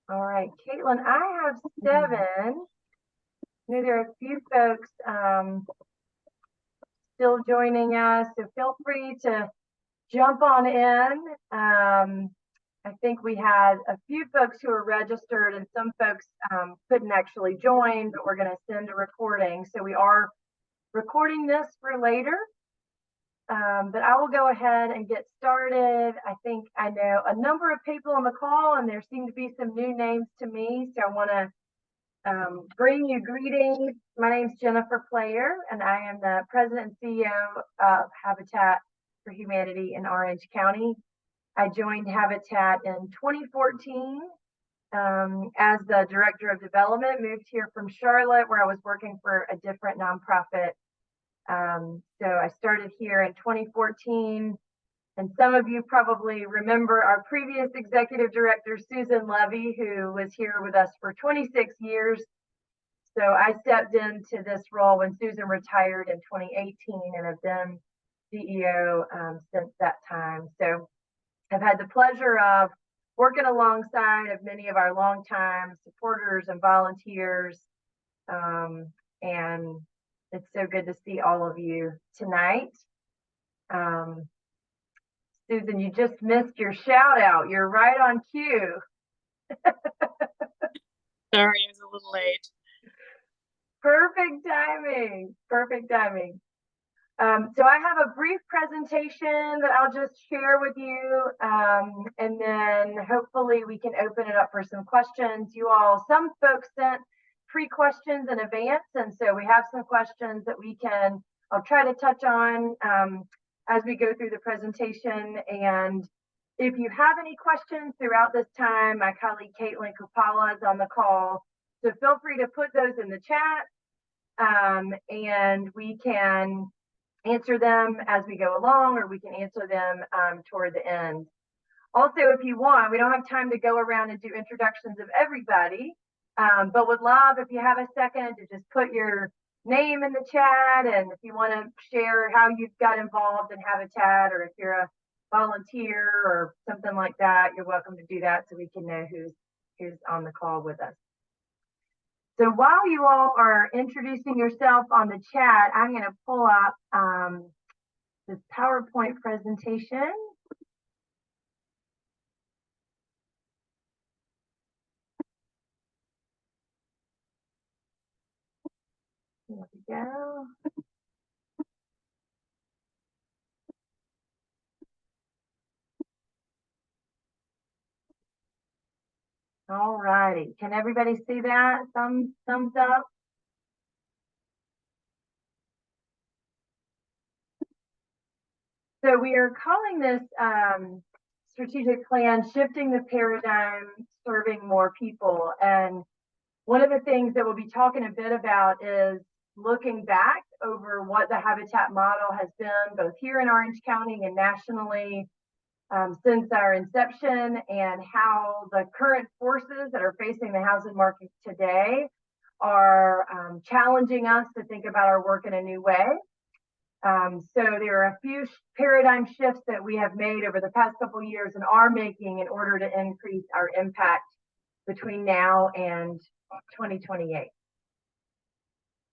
All right, Caitlin, I have 7. I know there are a few folks still joining us, so feel free to jump on in. I think we had a few folks who are registered and some folks couldn't actually join, but we're going to send a recording. So we are recording this for later. But I will go ahead and get started. I think I know a number of people on the call, and there seem to be some new names to me. So I want to bring you greetings. My name is Jennifer Player, and I am the president and CEO of Habitat for Humanity in Orange County. I joined Habitat in 2014 as the director of development, moved here from Charlotte, where I was working for a different nonprofit. So I started here in 2014. And some of you probably remember our previous executive director, Susan Levy, who was here with us for 26 years. So I stepped into this role when Susan retired in 2018 and have been CEO since that time. So I've had the pleasure of working alongside of many of our longtime supporters and volunteers. And it's so good to see all of you tonight. Susan, you just missed your shout out. You're right on cue. Sorry, I was a little late. Perfect timing. Perfect timing. So I have a brief presentation that I'll just share with you, and then hopefully we can open it up for some questions. Some folks sent pre-questions in advance, and so we have some questions that I'll try to touch on as we go through the presentation. And if you have any questions throughout this time, my colleague Caitlin Kupala is on the call, so feel free to put those in the chat, and we can answer them as we go along, or we can answer them toward the end. Also, if you want, we don't have time to go around and do introductions of everybody, but would love if you have a second to just put your name in the chat, and if you want to share how you got involved in Habitat, or if you're a volunteer or something like that, you're welcome to do that so we can know who's on the call with us. So while you all are introducing yourself on the chat, I'm going to pull up this PowerPoint presentation. There we go. All righty. Can everybody see that? Thumbs up. So we are calling this strategic plan Shifting the Paradigm, Serving More People. And one of the things that we'll be talking a bit about is looking back over what the Habitat model has been, both here in Orange County and nationally, since our inception, and how the current forces that are facing the housing market today are challenging us to think about our work in a new way. So there are a few paradigm shifts that we have made over the past couple of years and are making in order to increase our impact between now and 2028.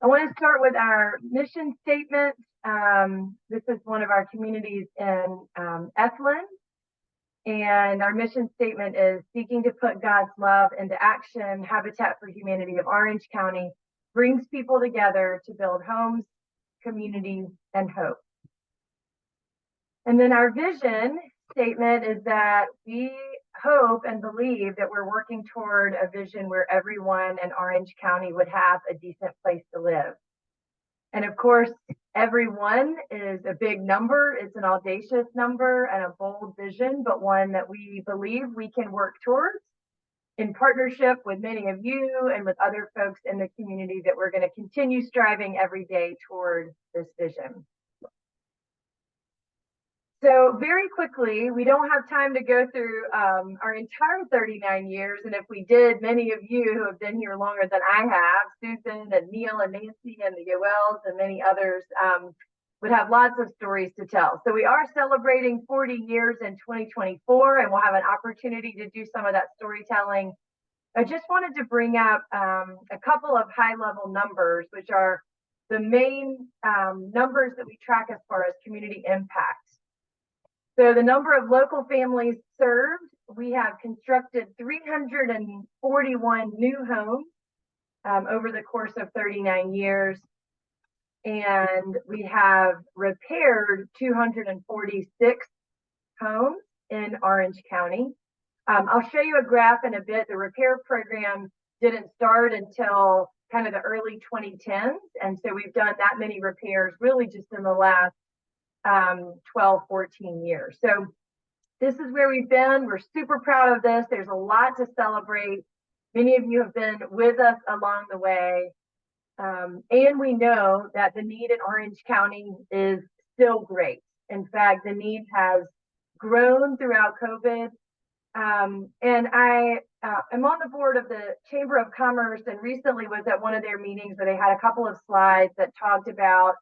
I want to start with our mission statement. This is one of our communities in Ethlyn. And our mission statement is seeking to put God's love into action. Habitat for Humanity of Orange County brings people together to build homes, communities, and hope. And then our vision statement is that we hope and believe that we're working toward a vision where everyone in Orange County would have a decent place to live. And of course, everyone is a big number. It's an audacious number and a bold vision, but one that we believe we can work towards in partnership with many of you and with other folks in the community, that we're going to continue striving every day toward this vision. So very quickly, we don't have time to go through our entire 39 years. And if we did, many of you who have been here longer than I have, Susan and Neil and Nancy and the Yoels and many others, would have lots of stories to tell. So we are celebrating 40 years in 2024, and we'll have an opportunity to do some of that storytelling I just wanted to bring up a couple of high level numbers, which are the main numbers that we track as far as community impact. So the number of local families served, we have constructed 341 new homes over the course of 39 years. And we have repaired 246 homes in Orange County. I'll show you a graph in a bit. The repair program didn't start until kind of the early 2010s. And so we've done that many repairs really just in the last 12, 14 years. So this is where we've been. We're super proud of this. There's a lot to celebrate. Many of you have been with us along the way. And we know that the need in Orange County is still great. In fact, the need has grown throughout COVID. And I am on the board of the Chamber of Commerce and recently was at one of their meetings where they had a couple of slides that talked about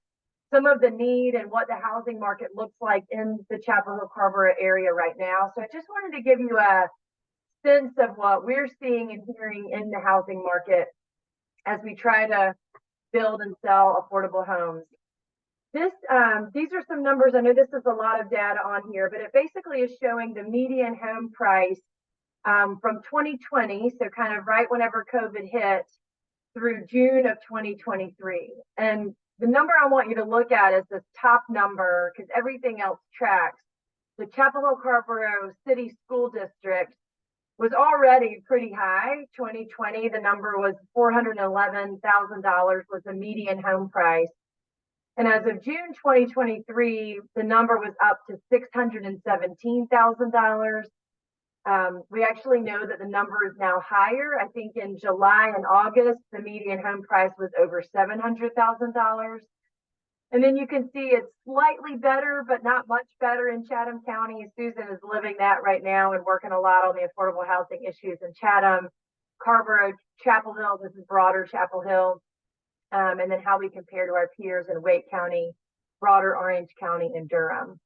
some of the need and what the housing market looks like in the Chapel Hill Carrboro area right now. So I just wanted to give you a sense of what we're seeing and hearing in the housing market as we try to build and sell affordable homes. These are some numbers. I know this is a lot of data on here, but it basically is showing the median home price from 2020, so kind of right whenever COVID hit, through June of 2023. And the number I want you to look at is this top number because everything else tracks. The Chapel Hill Carrboro City School District was already pretty high. 2020, the number was $411,000 was the median home price. And as of June 2023, the number was up to $617,000. We actually know that the number is now higher. I think in July and August, the median home price was over $700,000. And then you can see it's slightly better, but not much better in Chatham County. Susan is living that right now and working a lot on the affordable housing issues in Chatham, Carrboro, Chapel Hill. This is broader Chapel Hill. And then how we compare to our peers in Wake County, broader Orange County, and Durham.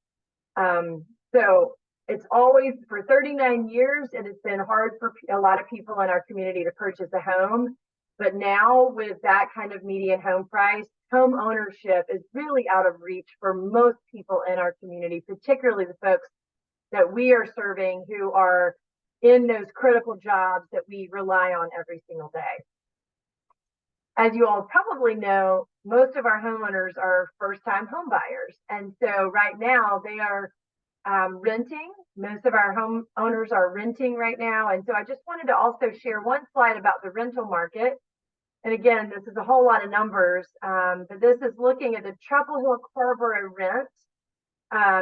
So it's always, for 39 years, it has been hard for a lot of people in our community to purchase a home. But now with that kind of median home price, home ownership is really out of reach for most people in our community, particularly the folks that we are serving who are in those critical jobs that we rely on every single day. As you all probably know, most of our homeowners are first-time home buyers. And so right now they are renting. Most of our homeowners are renting right now. And so I just wanted to also share one slide about the rental market. And again, this is a whole lot of numbers, but this is looking at the Chapel Hill Carrboro rent.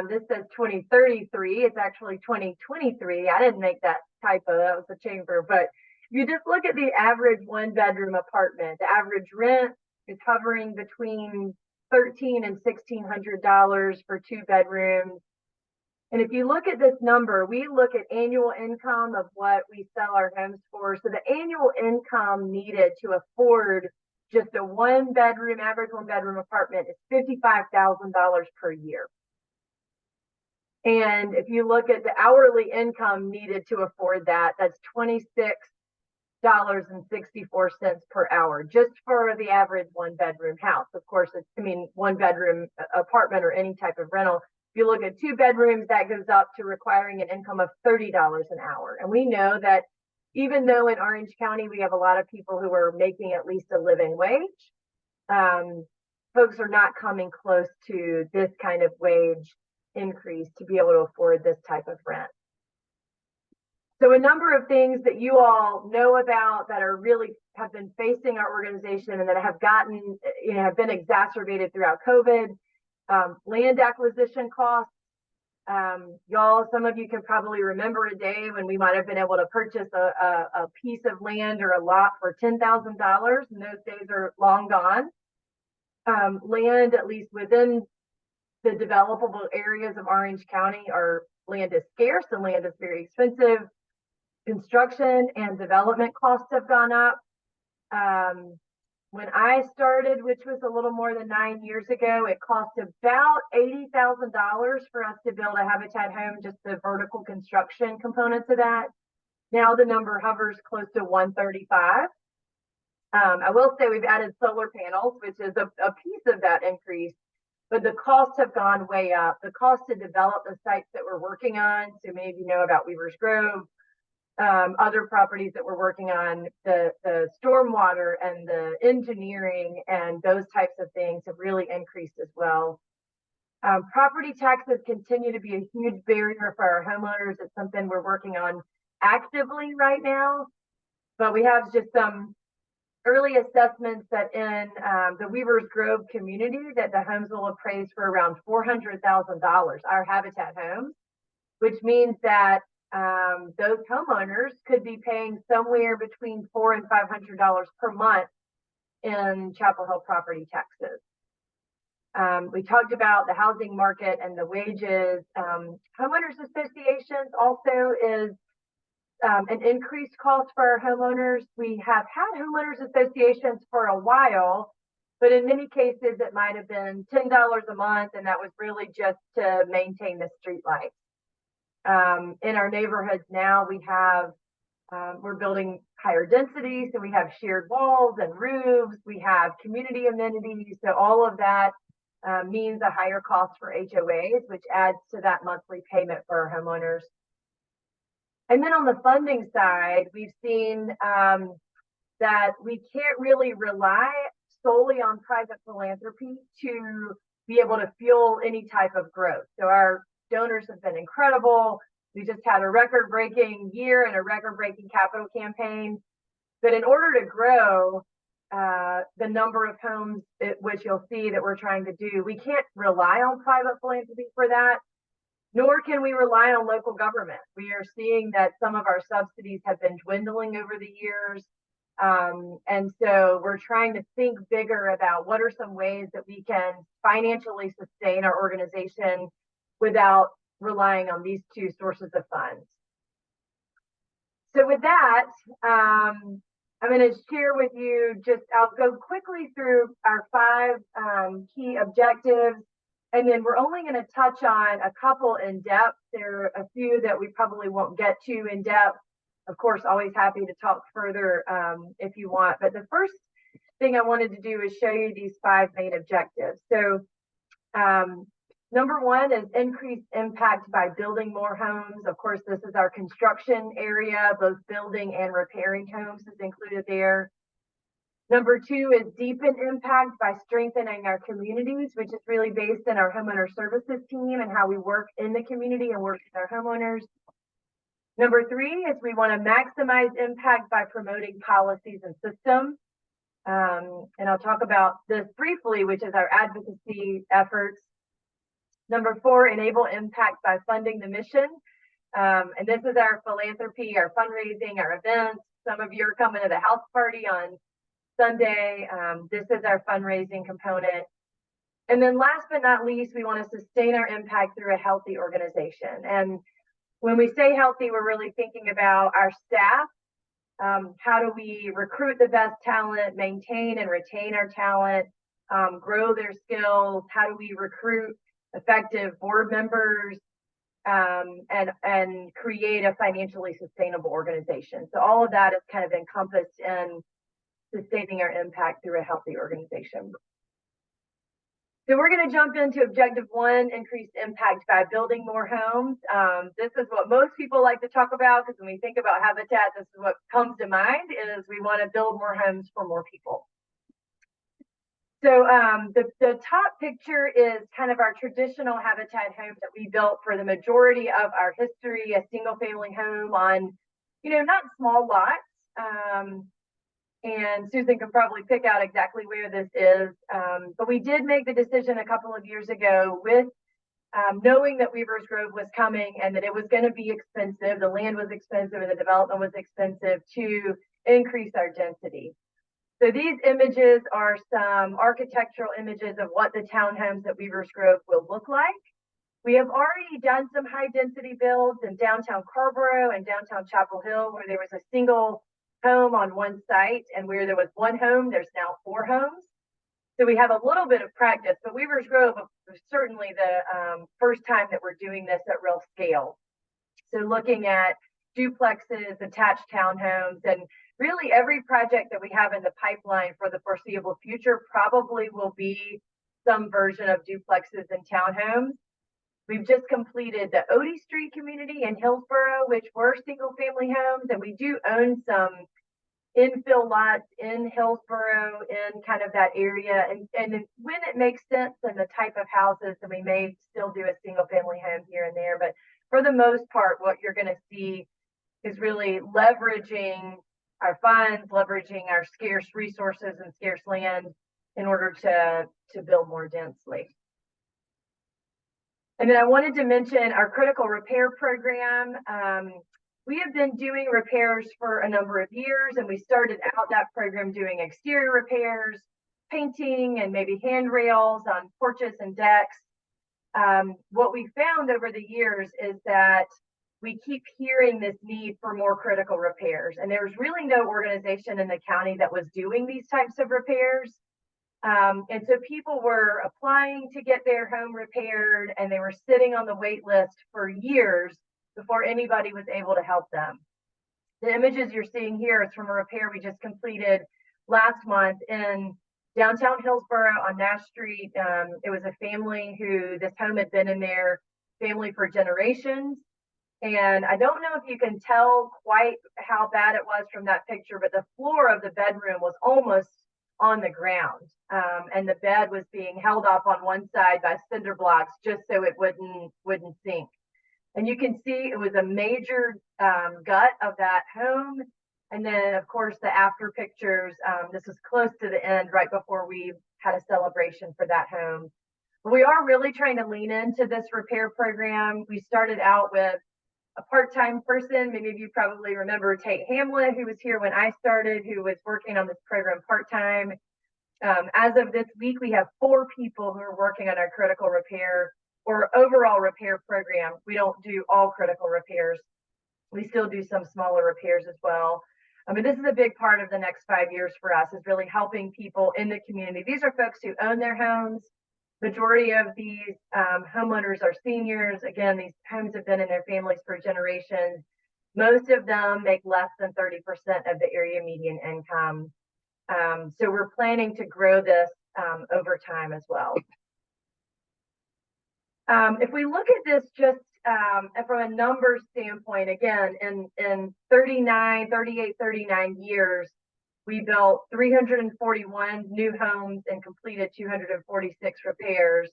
This says 2033. It's actually 2023. I didn't make that typo. That was the chamber. But if you just look at the average one-bedroom apartment, the average rent is hovering between $1,300 and $1,600 for 2 bedrooms. And if you look at this number, we look at annual income of what we sell our homes for. So the annual income needed to afford just a average one bedroom apartment is $55,000 per year. And if you look at the hourly income needed to afford that, that's $26.64 per hour, just for the average one bedroom house. Of course, one bedroom apartment or any type of rental. If you look at 2 bedrooms, that goes up to requiring an income of $30 an hour. And we know that even though in Orange County, we have a lot of people who are making at least a living wage, folks are not coming close to this kind of wage increase to be able to afford this type of rent. So a number of things that you all know about that are really have been facing our organization and that have been exacerbated throughout COVID. Land acquisition costs. Some of you can probably remember a day when we might have been able to purchase a piece of land or a lot for $10,000, and those days are long gone. Land, at least within the developable areas of Orange County, land is scarce and land is very expensive. Construction and development costs have gone up. When I started, which was a little more than 9 years ago, it cost about $80,000 for us to build a Habitat home, just the vertical construction components of that. Now the number hovers close to 135. I will say we've added solar panels, which is a piece of that increase, but the costs have gone way up. The cost to develop the sites that we're working on, so many of you know about Weavers Grove, other properties that we're working on, the stormwater and the engineering and those types of things have really increased as well. Property taxes continue to be a huge barrier for our homeowners. It's something we're working on actively right now, but we have just some early assessments that in the Weavers Grove community that the homes will appraise for around $400,000, our Habitat homes, which means that those homeowners could be paying somewhere between $400 and $500 per month in Chapel Hill property taxes. We talked about the housing market and the wages. Homeowners associations also is an increased cost for our homeowners. We have had homeowners associations for a while, but in many cases it might have been $10 a month, and that was really just to maintain the street lights. In our neighborhoods now, we have we're building higher density, so we have shared walls and roofs. We have community amenities, so all of that means a higher cost for HOAs, which adds to that monthly payment for our homeowners. And then on the funding side, we've seen that we can't really rely solely on private philanthropy to be able to fuel any type of growth. So our donors have been incredible. We just had a record-breaking year and a record-breaking capital campaign. But in order to grow the number of homes, which you'll see that we're trying to do, we can't rely on private philanthropy for that. Nor can we rely on local government. We are seeing that some of our subsidies have been dwindling over the years. And so we're trying to think bigger about what are some ways that we can financially sustain our organization without relying on these two sources of funds. So with that, I'm going to share with you I'll go quickly through our 5 key objectives. And then we're only going to touch on a couple in depth. There are a few that we probably won't get to in depth. Of course, always happy to talk further if you want. But the first thing I wanted to do is show you these 5 main objectives. So number 1 is increased impact by building more homes. Of course, this is our construction area, both building and repairing homes is included there. Number 2 is deepen impact by strengthening our communities, which is really based in our homeowner services team and how we work in the community and work with our homeowners. Number 3 is we want to maximize impact by promoting policies and systems. And I'll talk about this briefly, which is our advocacy efforts. Number 4, enable impact by funding the mission. And this is our philanthropy, our fundraising, our events. Some of you are coming to the house party on Sunday. This is our fundraising component. And then last but not least, we want to sustain our impact through a healthy organization. And when we say healthy, we're really thinking about our staff. How do we recruit the best talent, maintain and retain our talent, grow their skills? How do we recruit effective board members and create a financially sustainable organization? So all of that is kind of encompassed in sustaining our impact through a healthy organization. So we're going to jump into objective 1, increased impact by building more homes. This is what most people like to talk about, because when we think about Habitat, this is what comes to mind is we want to build more homes for more people. So the top picture is kind of our traditional Habitat home that we built for the majority of our history, a single family home on, not small lots. And Susan can probably pick out exactly where this is. But we did make the decision a couple of years ago with knowing that Weavers Grove was coming and that it was going to be expensive, the land was expensive and the development was expensive, to increase our density. So these images are some architectural images of what the townhomes at Weavers Grove will look like. We have already done some high density builds in downtown Carrboro and downtown Chapel Hill, where there was a single home on one site, and where there was one home, there's now 4 homes. So we have a little bit of practice, but Weavers Grove was certainly the first time that we're doing this at real scale. So looking at duplexes, attached townhomes, and really every project that we have in the pipeline for the foreseeable future probably will be some version of duplexes and townhomes. We've just completed the Odie Street community in Hillsborough, which were single family homes, and we do own some infill lots in Hillsborough in kind of that area. And when it makes sense and the type of houses, then we may still do a single family home here and there. But for the most part, what you're going to see is really leveraging our funds, leveraging our scarce resources and scarce land in order to build more densely. And then I wanted to mention our critical repair program. We have been doing repairs for a number of years, and we started out that program doing exterior repairs, painting, and maybe handrails on porches and decks. What we found over the years is that we keep hearing this need for more critical repairs, and there's really no organization in the county that was doing these types of repairs. And so people were applying to get their home repaired, and they were sitting on the wait list for years before anybody was able to help them. The images you're seeing here is from a repair we just completed last month in downtown Hillsborough on Nash Street. It was a family who this home had been in their family for generations. And I don't know if you can tell quite how bad it was from that picture, but the floor of the bedroom was almost on the ground. And the bed was being held up on one side by cinder blocks just so it wouldn't sink. And you can see it was a major gut of that home. And then, of course, the after pictures, this is close to the end, right before we had a celebration for that home. But we are really trying to lean into this repair program. We started out with a part-time person. Many of you probably remember Tate Hamlet, who was here when I started, who was working on this program part-time. As of this week, we have 4 people who are working on our critical repair or overall repair program. We don't do all critical repairs. We still do some smaller repairs as well. I mean, this is a big part of the next 5 years for us, is really helping people in the community. These are folks who own their homes. Majority of these homeowners are seniors. Again, these homes have been in their families for generations. Most of them make less than 30% of the area median income. So we're planning to grow this over time as well. If we look at this just from a numbers standpoint, again, in 38, 39 years, we built 341 new homes and completed 246 repairs.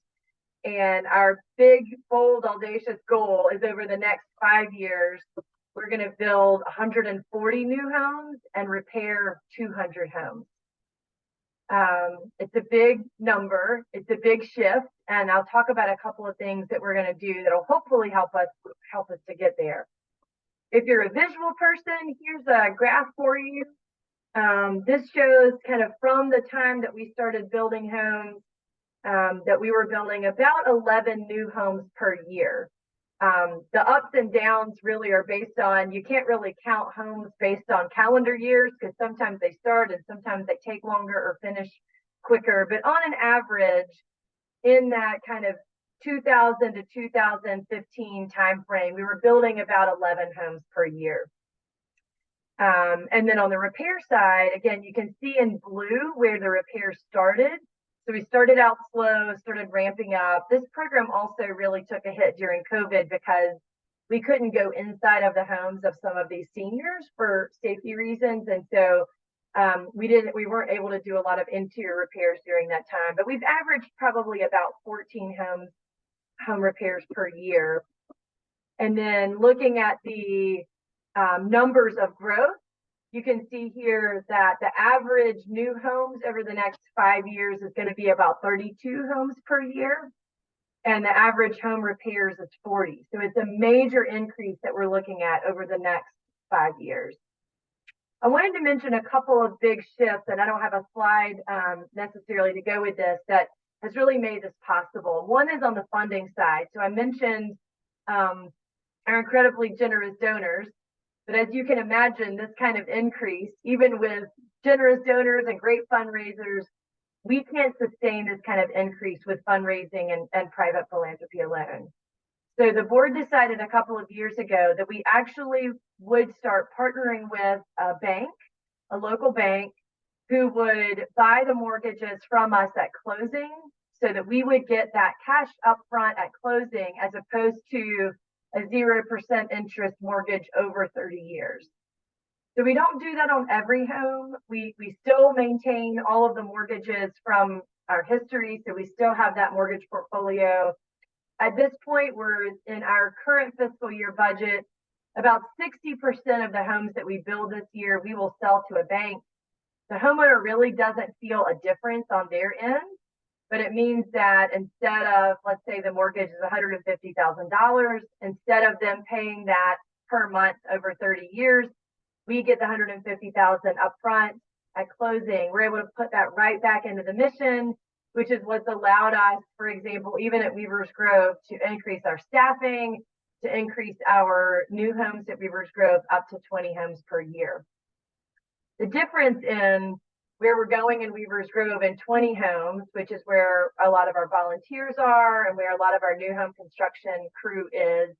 And our big, bold, audacious goal is over the next 5 years, we're going to build 140 new homes and repair 200 homes. It's a big number. It's a big shift. And I'll talk about a couple of things that we're going to do that will hopefully help us to get there. If you're a visual person, here's a graph for you. This shows kind of from the time that we started building homes, that we were building about 11 new homes per year. The ups and downs really are based on, you can't really count homes based on calendar years, because sometimes they start and sometimes they take longer or finish quicker. But on an average, in that kind of 2000 to 2015 timeframe, we were building about 11 homes per year. And then on the repair side, again, you can see in blue where the repairs started. So we started out slow, started ramping up. This program also really took a hit during COVID because we couldn't go inside of the homes of some of these seniors for safety reasons. And so we weren't able to do a lot of interior repairs during that time, but we've averaged probably about 14 home repairs per year. And then looking at the numbers of growth, you can see here that the average new homes over the next 5 years is going to be about 32 homes per year. And the average home repairs is 40. So it's a major increase that we're looking at over the next 5 years. I wanted to mention a couple of big shifts, and I don't have a slide necessarily to go with this, that has really made this possible. One is on the funding side. So I mentioned our incredibly generous donors. But as you can imagine, this kind of increase, even with generous donors and great fundraisers, we can't sustain this kind of increase with fundraising and private philanthropy alone. So the board decided a couple of years ago that we actually would start partnering with a bank, a local bank, who would buy the mortgages from us at closing so that we would get that cash upfront at closing as opposed to a 0% interest mortgage over 30 years. So we don't do that on every home. We still maintain all of the mortgages from our history. So we still have that mortgage portfolio. At this point, we're in our current fiscal year budget. About 60% of the homes that we build this year, we will sell to a bank. The homeowner really doesn't feel a difference on their end, but it means that instead of, let's say the mortgage is $150,000, instead of them paying that per month over 30 years, we get the $150,000 upfront at closing. We're able to put that right back into the mission, which is what's allowed us, for example, even at Weaver's Grove, to increase our staffing, to increase our new homes at Weaver's Grove up to 20 homes per year. The difference in where we're going in Weaver's Grove in 20 homes, which is where a lot of our volunteers are and where a lot of our new home construction crew is,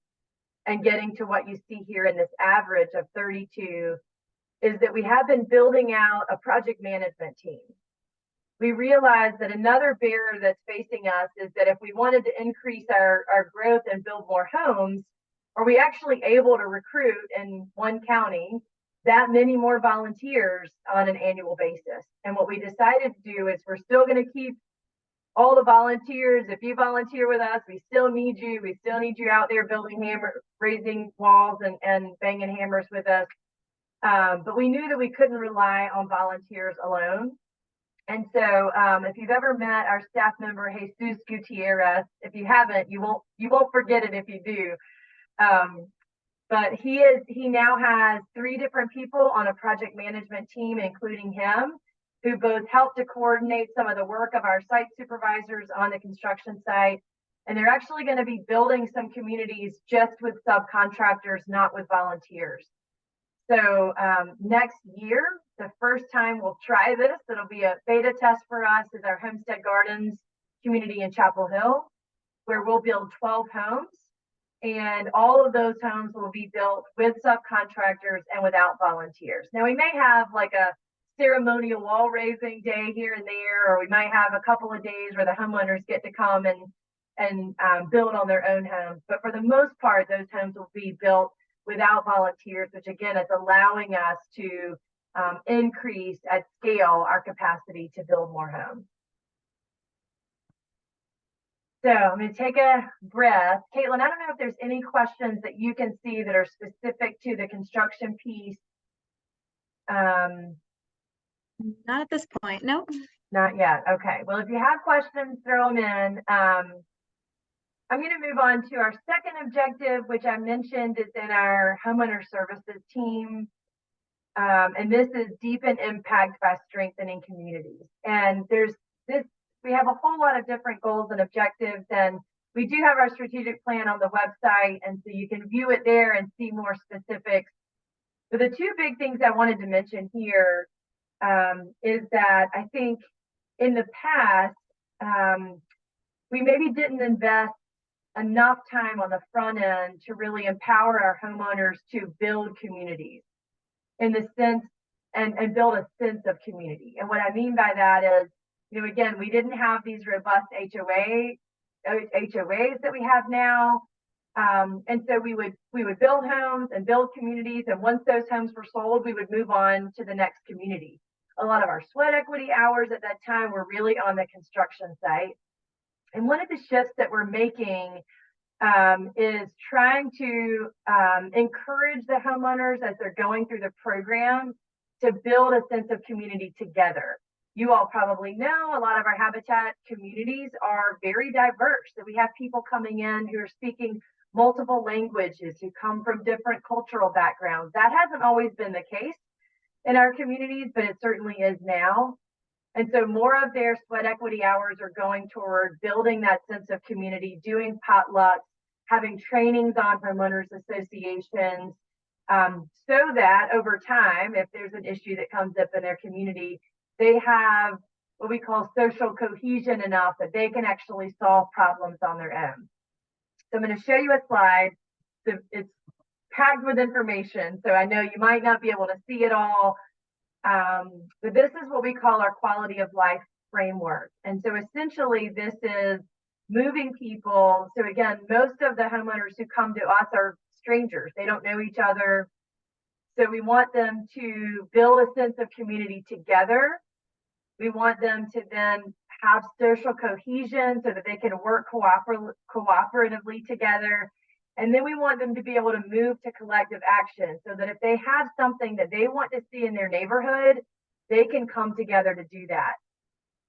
and getting to what you see here in this average of 32, is that we have been building out a project management team. We realized that another barrier that's facing us is that if we wanted to increase our growth and build more homes, are we actually able to recruit in one county that many more volunteers on an annual basis? And what we decided to do is we're still going to keep all the volunteers. If you volunteer with us, we still need you. We still need you out there building raising walls and banging hammers with us. But we knew that we couldn't rely on volunteers alone. And so if you've ever met our staff member, Jesus Gutierrez, if you haven't, you won't forget it if you do. But he now has 3 different people on a project management team, including him, who both help to coordinate some of the work of our site supervisors on the construction site. And they're actually going to be building some communities just with subcontractors, not with volunteers. So next year, the first time we'll try this, it'll be a beta test for us, is our Homestead Gardens community in Chapel Hill, where we'll build 12 homes. And all of those homes will be built with subcontractors and without volunteers. Now, we may have like a ceremonial wall raising day here and there, or we might have a couple of days where the homeowners get to come and build on their own homes. But for the most part, those homes will be built without volunteers, which again is allowing us to increase at scale our capacity to build more homes. So I'm going to take a breath. Caitlin, I don't know if there's any questions that you can see that are specific to the construction piece. Not at this point, no. Not yet. Okay. Well, if you have questions, throw them in. I'm going to move on to our second objective, which I mentioned is in our homeowner services team. And this is deepen impact by strengthening communities. And we have a whole lot of different goals and objectives, and we do have our strategic plan on the website, and so you can view it there and see more specifics. But the 2 big things I wanted to mention here is that I think in the past, we maybe didn't invest enough time on the front end to really empower our homeowners to build communities in the sense and build a sense of community. And what I mean by that is, again, we didn't have these robust HOAs that we have now. And so we would build homes and build communities. And once those homes were sold, we would move on to the next community. A lot of our sweat equity hours at that time were really on the construction site. And one of the shifts that we're making is trying to encourage the homeowners as they're going through the program to build a sense of community together. You all probably know a lot of our habitat communities are very diverse. So we have people coming in who are speaking multiple languages, who come from different cultural backgrounds. That hasn't always been the case in our communities, but it certainly is now. And so more of their sweat equity hours are going toward building that sense of community, doing potlucks, having trainings on homeowners associations, so that over time, if there's an issue that comes up in their community, they have what we call social cohesion enough that they can actually solve problems on their own. So I'm going to show you a slide. It's packed with information, so I know you might not be able to see it all, but this is what we call our quality of life framework. And so essentially this is moving people. So again, most of the homeowners who come to us are strangers. They don't know each other. So we want them to build a sense of community together. We want them to then have social cohesion so that they can work cooperatively together. And then we want them to be able to move to collective action so that if they have something that they want to see in their neighborhood, they can come together to do that.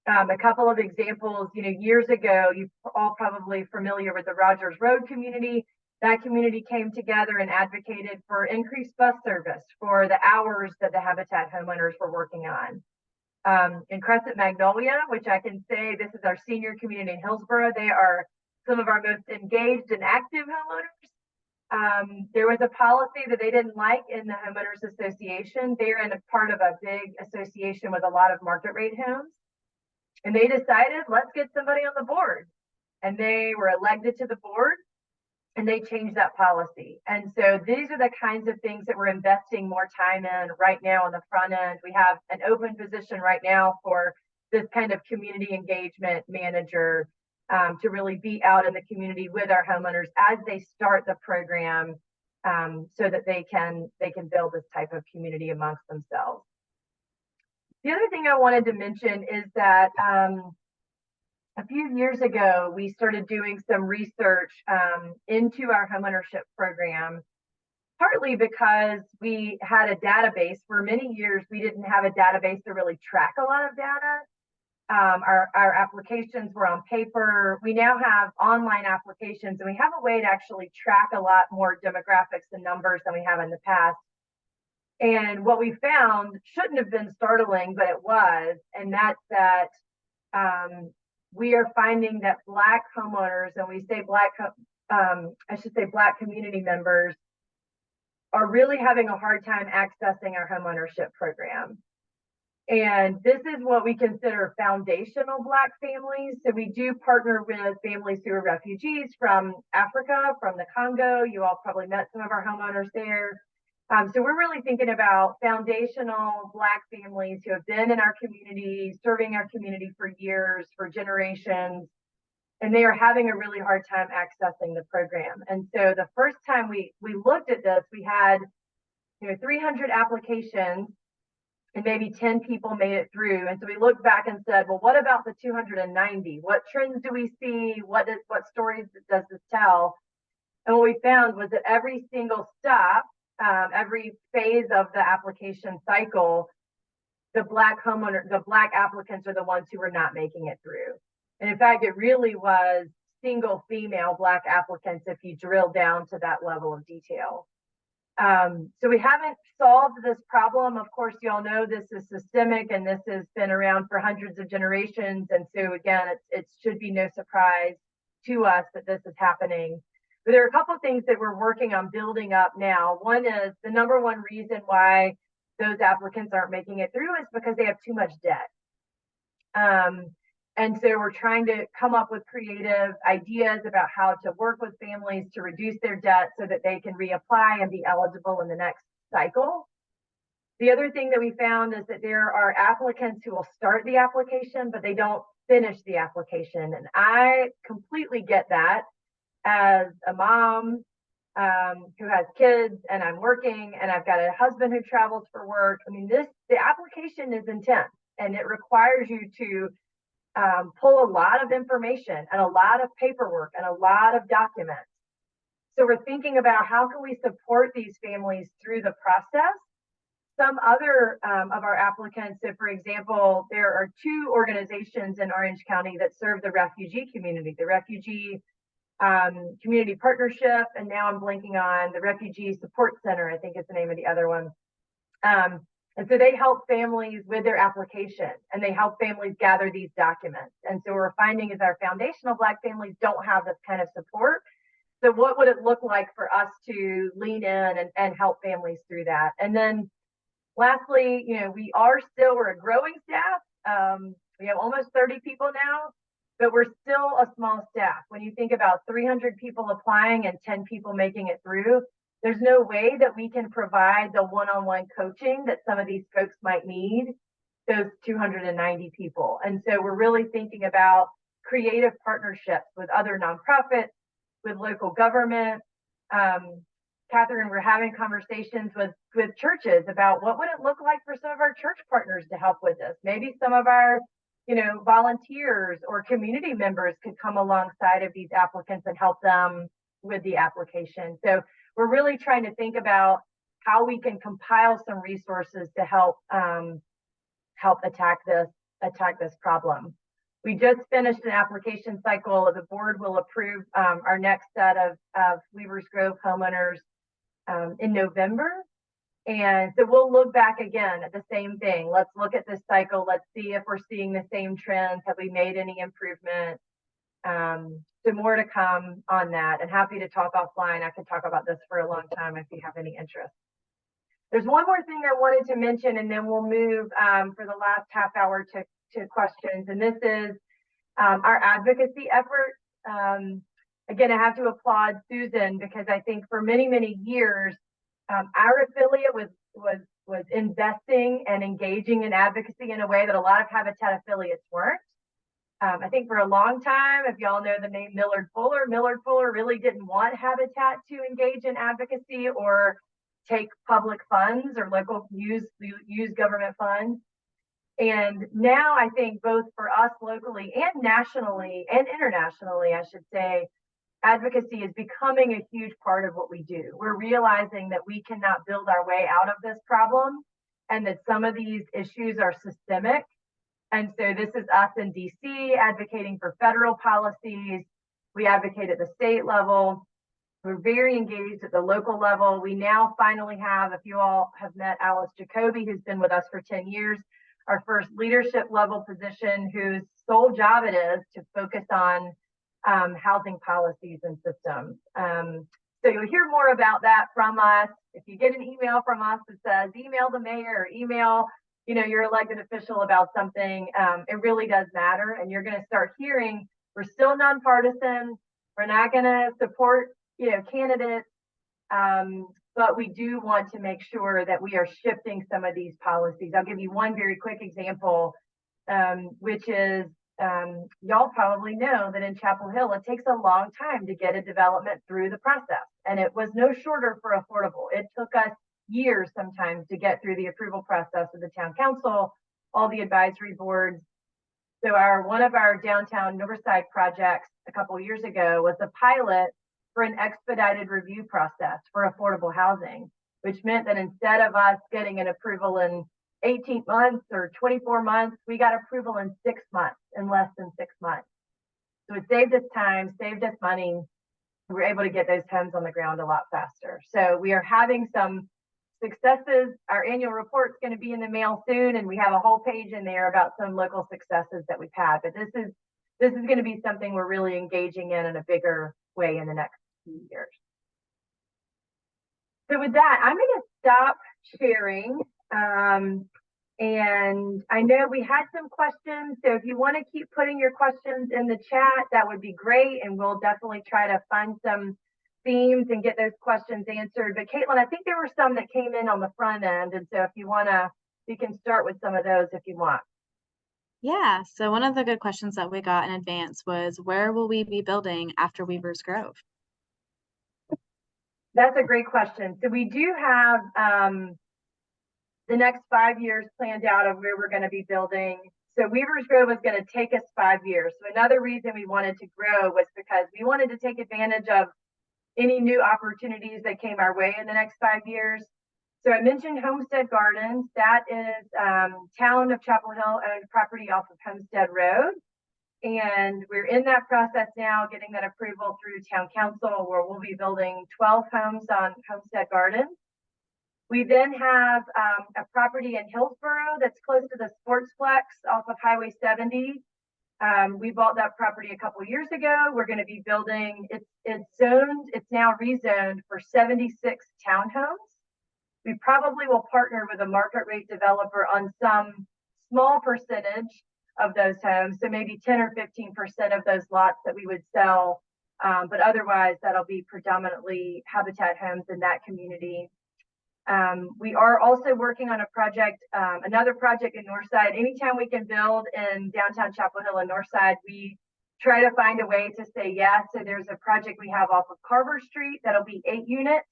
A couple of examples, years ago, you're all probably familiar with the Rogers Road community. That community came together and advocated for increased bus service for the hours that the Habitat homeowners were working on. In Crescent Magnolia, which I can say this is our senior community in Hillsborough, they are some of our most engaged and active homeowners. There was a policy that they didn't like in the homeowners association. They're in a part of a big association with a lot of market rate homes. And they decided, let's get somebody on the board. And they were elected to the board and they changed that policy. And so these are the kinds of things that we're investing more time in right now on the front end. We have an open position right now for this kind of community engagement manager to really be out in the community with our homeowners as they start the program, so that they can build this type of community amongst themselves. The other thing I wanted to mention is that a few years ago, we started doing some research into our homeownership program, partly because we had a database. For many years, we didn't have a database to really track a lot of data. Our applications were on paper. We now have online applications, and we have a way to actually track a lot more demographics and numbers than we have in the past. And what we found shouldn't have been startling, but it was, and that's that we are finding that Black homeowners, and we say Black community members, are really having a hard time accessing our homeownership program. And this is what we consider foundational Black families. So we do partner with families who are refugees from Africa, from the Congo. You all probably met some of our homeowners there. So we're really thinking about foundational Black families who have been in our community, serving our community for years, for generations, and they are having a really hard time accessing the program. And so the first time we looked at this, we had 300 applications and maybe 10 people made it through. And so we looked back and said, well, what about the 290? What trends do we see? What stories does this tell? And what we found was that every single stop, every phase of the application cycle, the Black applicants are the ones who were not making it through. And in fact, it really was single female Black applicants if you drill down to that level of detail. So we haven't solved this problem. Of course, you all know this is systemic and this has been around for hundreds of generations. And so again, it should be no surprise to us that this is happening. But there are a couple of things that we're working on building up now. One is the number one reason why those applicants aren't making it through is because they have too much debt. And so we're trying to come up with creative ideas about how to work with families to reduce their debt so that they can reapply and be eligible in the next cycle. The other thing that we found is that there are applicants who will start the application, but they don't finish the application. And I completely get that. As a mom who has kids and I'm working and I've got a husband who travels for work. I mean, the application is intense and it requires you to pull a lot of information and a lot of paperwork and a lot of documents. So we're thinking about how can we support these families through the process. Some other of our applicants, so for example, there are 2 organizations in Orange County that serve the refugee community, the Refugee Community Partnership, and now I'm blanking on the Refugee Support Center, I think is the name of the other one. And so they help families with their application and they help families gather these documents. And so what we're finding is our foundational Black families don't have this kind of support. So what would it look like for us to lean in and help families through that? And then lastly, we're a growing staff. We have almost 30 people now. but we're still a small staff. When you think about 300 people applying and 10 people making it through, there's no way that we can provide the one-on-one coaching that some of these folks might need, those 290 people. And so we're really thinking about creative partnerships with other nonprofits, with local government. Catherine, we're having conversations with churches about what would it look like for some of our church partners to help with this. Maybe some of our, volunteers or community members could come alongside of these applicants and help them with the application. So we're really trying to think about how we can compile some resources to help attack this problem. We just finished an application cycle. The board will approve our next set of Weavers Grove homeowners in November. And so we'll look back again at the same thing. Let's look at this cycle. Let's see if we're seeing the same trends. Have we made any improvement? So more to come on that, and happy to talk offline. I could talk about this for a long time if you have any interest. There's one more thing I wanted to mention, and then we'll move for the last half hour to questions. And this is our advocacy effort. Again, I have to applaud Susan, because I think for many, many years, our affiliate was investing and engaging in advocacy in a way that a lot of Habitat affiliates weren't. I think for a long time, if y'all know the name Millard Fuller really didn't want Habitat to engage in advocacy or take public funds or use government funds. And now I think both for us locally and nationally and internationally, I should say, advocacy is becoming a huge part of what we do. We're realizing that we cannot build our way out of this problem, and that some of these issues are systemic. And so this is us in DC advocating for federal policies. We advocate at the state level. We're very engaged at the local level. We now finally have, if you all have met Alice Jacoby, who's been with us for 10 years, our first leadership level position, whose sole job it is to focus on housing policies and systems. So you'll hear more about that from us. If you get an email from us that says email the mayor or email your elected official about something, it really does matter. And you're going to start hearing we're still nonpartisan. We're not going to support candidates, but we do want to make sure that we are shifting some of these policies. I'll give you one very quick example, which is y'all probably know that in Chapel Hill, it takes a long time to get a development through the process. And it was no shorter for affordable. It took us years sometimes to get through the approval process of the town council, all the advisory boards. So one of our downtown Riverside projects a couple of years ago was a pilot for an expedited review process for affordable housing, which meant that instead of us getting an approval in 18 months or 24 months, we got approval in 6 months, in less than 6 months. So it saved us time, saved us money. We were able to get those homes on the ground a lot faster. So we are having some successes. Our annual report's going to be in the mail soon, and we have a whole page in there about some local successes that we've had. But this is going to be something we're really engaging in a bigger way in the next few years. So with that, I'm going to stop sharing. And I know we had some questions, so if you want to keep putting your questions in the chat, that would be great, and we'll definitely try to find some themes and get those questions answered. But Caitlin, I think there were some that came in on the front end, and so if you want to, you can start with some of those if you want. Yeah, so one of the good questions that we got in advance was, where will we be building after Weavers Grove? That's a great question. So we do have the next 5 years planned out of where we're going to be building. So Weavers Grove was going to take us 5 years. So another reason we wanted to grow was because we wanted to take advantage of any new opportunities that came our way in the next 5 years. So I mentioned Homestead Gardens. That is town of Chapel Hill owned property off of Homestead Road. And we're in that process now, getting that approval through town council, where we'll be building 12 homes on Homestead Gardens. We then have a property in Hillsborough that's close to the Sportsplex off of Highway 70. We bought that property a couple years ago. We're going to be building, it's now rezoned for 76 townhomes. We probably will partner with a market rate developer on some small percentage of those homes. So maybe 10 or 15% of those lots that we would sell. But otherwise, that'll be predominantly Habitat homes in that community. We are also working on a project, another project in Northside. Anytime we can build in downtown Chapel Hill and Northside, we try to find a way to say yes. So there's a project we have off of Carver Street that'll be 8 units.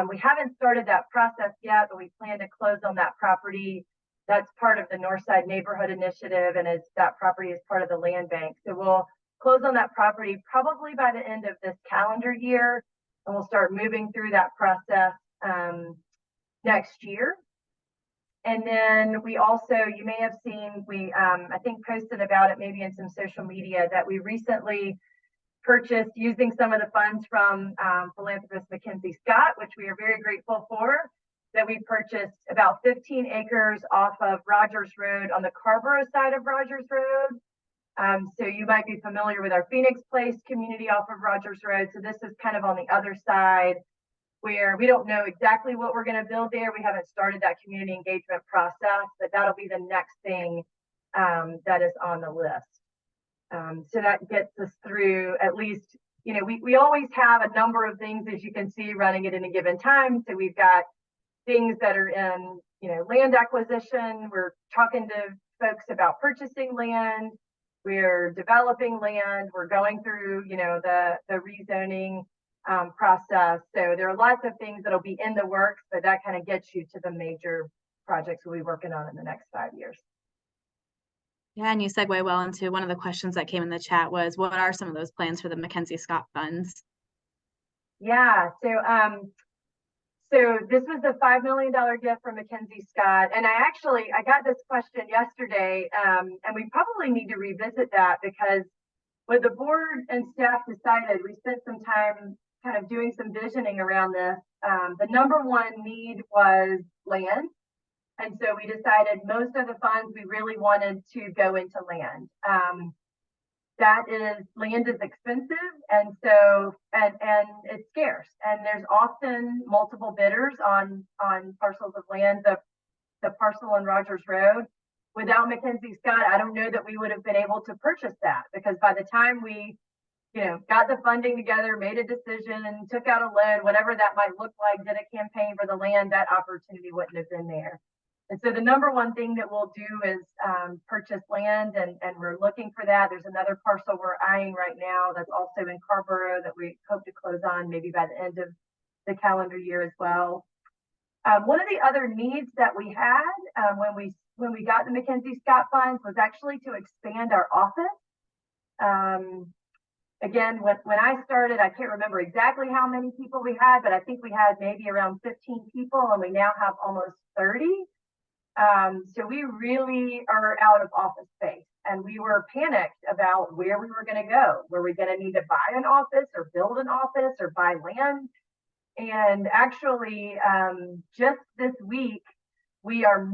We haven't started that process yet, but we plan to close on that property. That's part of the Northside Neighborhood Initiative, and that property is part of the land bank. So we'll close on that property probably by the end of this calendar year, and we'll start moving through that process next year. And then we also, you may have seen, we I think posted about it maybe in some social media, that we recently purchased, using some of the funds from philanthropist Mackenzie Scott, which we are very grateful for, that we purchased about 15 acres off of Rogers Road on the Carborough side of Rogers Road. So you might be familiar with our Phoenix Place community off of Rogers Road. So this is kind of on the other side, where we don't know exactly what we're going to build there. We haven't started that community engagement process, but that'll be the next thing that is on the list. So that gets us through at least, you know, we always have a number of things, as you can see, running at any given time. So we've got things that are in, you know, land acquisition. We're talking to folks about purchasing land. We're developing land. We're going through, you know, the rezoning process. So there are lots of things that'll be in the works, but that kind of gets you to the major projects we'll be working on in the next 5 years. Yeah, and you segue well into one of the questions that came in the chat was, what are some of those plans for the Mackenzie Scott funds? Yeah, so this was the $5 million gift from Mackenzie Scott. And I got this question yesterday, and we probably need to revisit that, because when the board and staff decided, we spent some time kind of doing some visioning around this. The number one need was land. And so we decided most of the funds we really wanted to go into land. Land is expensive, and so and it's scarce, and there's often multiple bidders on parcels of land. The parcel on Rogers Road, without Mackenzie Scott, I don't know that we would have been able to purchase that, because by the time we, you know, got the funding together, made a decision, and took out a loan, whatever that might look like, did a campaign for the land, that opportunity wouldn't have been there. And so the number one thing that we'll do is purchase land, and we're looking for that. There's another parcel we're eyeing right now that's also in Carborough that we hope to close on maybe by the end of the calendar year as well. One of the other needs that we had when we got the Mackenzie Scott funds was actually to expand our office. Again, when I started, I can't remember exactly how many people we had, but I think we had maybe around 15 people, and we now have almost 30. So we really are out of office space, and we were panicked about where we were going to go. Were we going to need to buy an office or build an office or buy land? And actually, just this week, we are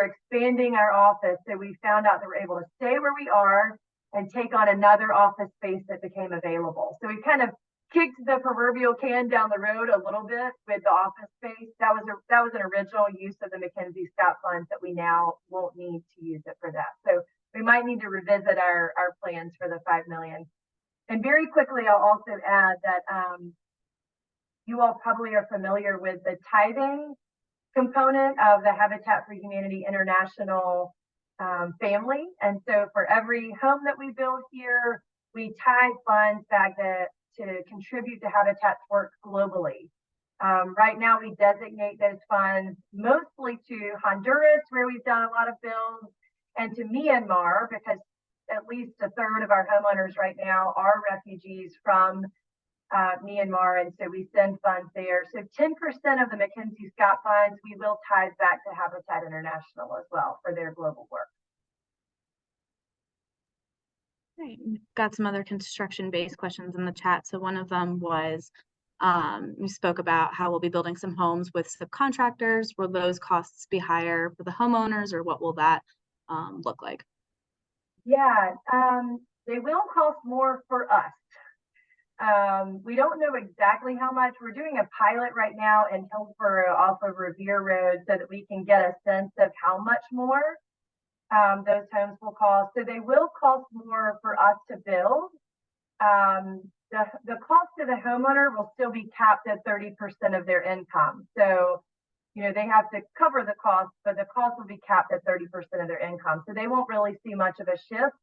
expanding our office. So we found out that we're able to stay where we are and take on another office space that became available. So we kind of kicked the proverbial can down the road a little bit with the office space. That was an original use of the Mackenzie Scott funds that we now won't need to use it for that. So we might need to revisit our plans for the $5 million. And very quickly, I'll also add that you all probably are familiar with the tithing component of the Habitat for Humanity International family. And so for every home that we build here, we tithe funds back to contribute to Habitat's work globally. Right now, we designate those funds mostly to Honduras, where we've done a lot of builds, and to Myanmar, because at least a third of our homeowners right now are refugees from Myanmar, and so we send funds there. So 10% of the Mackenzie Scott funds we will tithe back to Habitat International as well for their global work. Great. We've got some other construction-based questions in the chat. So one of them was, we spoke about how we'll be building some homes with subcontractors. Will those costs be higher for the homeowners, or what will that look like? Yeah, they will cost more for us. We don't know exactly how much. We're doing a pilot right now in Hillsborough off of Revere Road so that we can get a sense of how much more. those homes will cost. So they will cost more for us to build. The cost to the homeowner will still be capped at 30% of their income. So, you know, they have to cover the cost, but the cost will be capped at 30% of their income. So they won't really see much of a shift.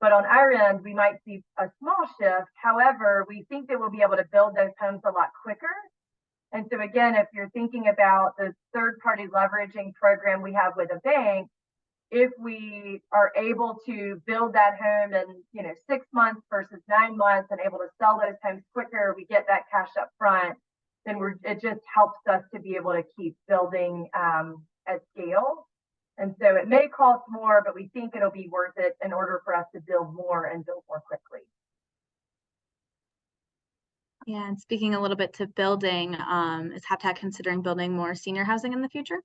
But on our end, we might see a small shift. However, we think that we'll be able to build those homes a lot quicker. And so again, if you're thinking about the third-party leveraging program we have with a bank, if we are able to build that home in, you know, 6 months versus 9 months and able to sell those homes quicker, we get that cash up front, then it just helps us to be able to keep building at scale. And so it may cost more, but we think it'll be worth it in order for us to build more and build more quickly. Yeah, and speaking a little bit to building, is Habitat considering building more senior housing in the future?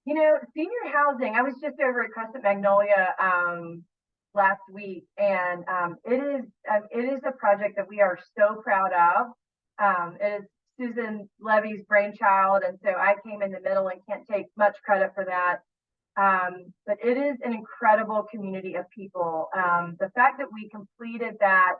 You know, senior housing, I was just over at Crescent Magnolia last week, and it is a project that we are so proud of. It is Susan Levy's brainchild, and so I came in the middle and can't take much credit for that. But it is an incredible community of people. The fact that we completed that,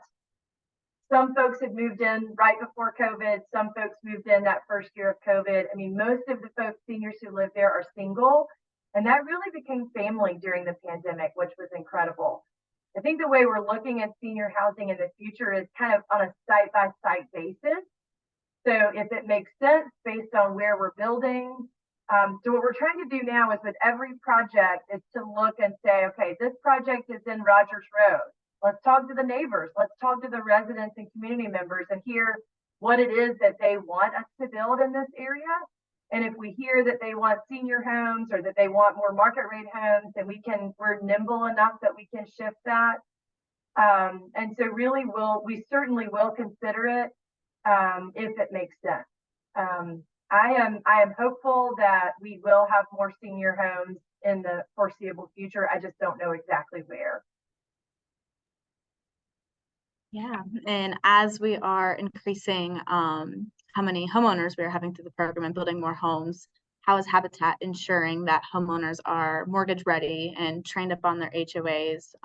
some folks had moved in right before COVID. Some folks moved in that first year of COVID. I mean, most of the folks, seniors who live there, are single. And that really became family during the pandemic, which was incredible. I think the way we're looking at senior housing in the future is kind of on a site-by-site basis. So if it makes sense based on where we're building. So what we're trying to do now is with every project is to look and say, okay, this project is in Rogers Road. Let's talk to the neighbors. Let's talk to the residents and community members and hear what it is that they want us to build in this area. And if we hear that they want senior homes or that they want more market rate homes, then we're nimble enough that we can shift that. And so really we certainly will consider it if it makes sense. I am hopeful that we will have more senior homes in the foreseeable future. I just don't know exactly where. Yeah, and as we are increasing how many homeowners we are having through the program and building more homes, how is Habitat ensuring that homeowners are mortgage ready and trained up on their HOAs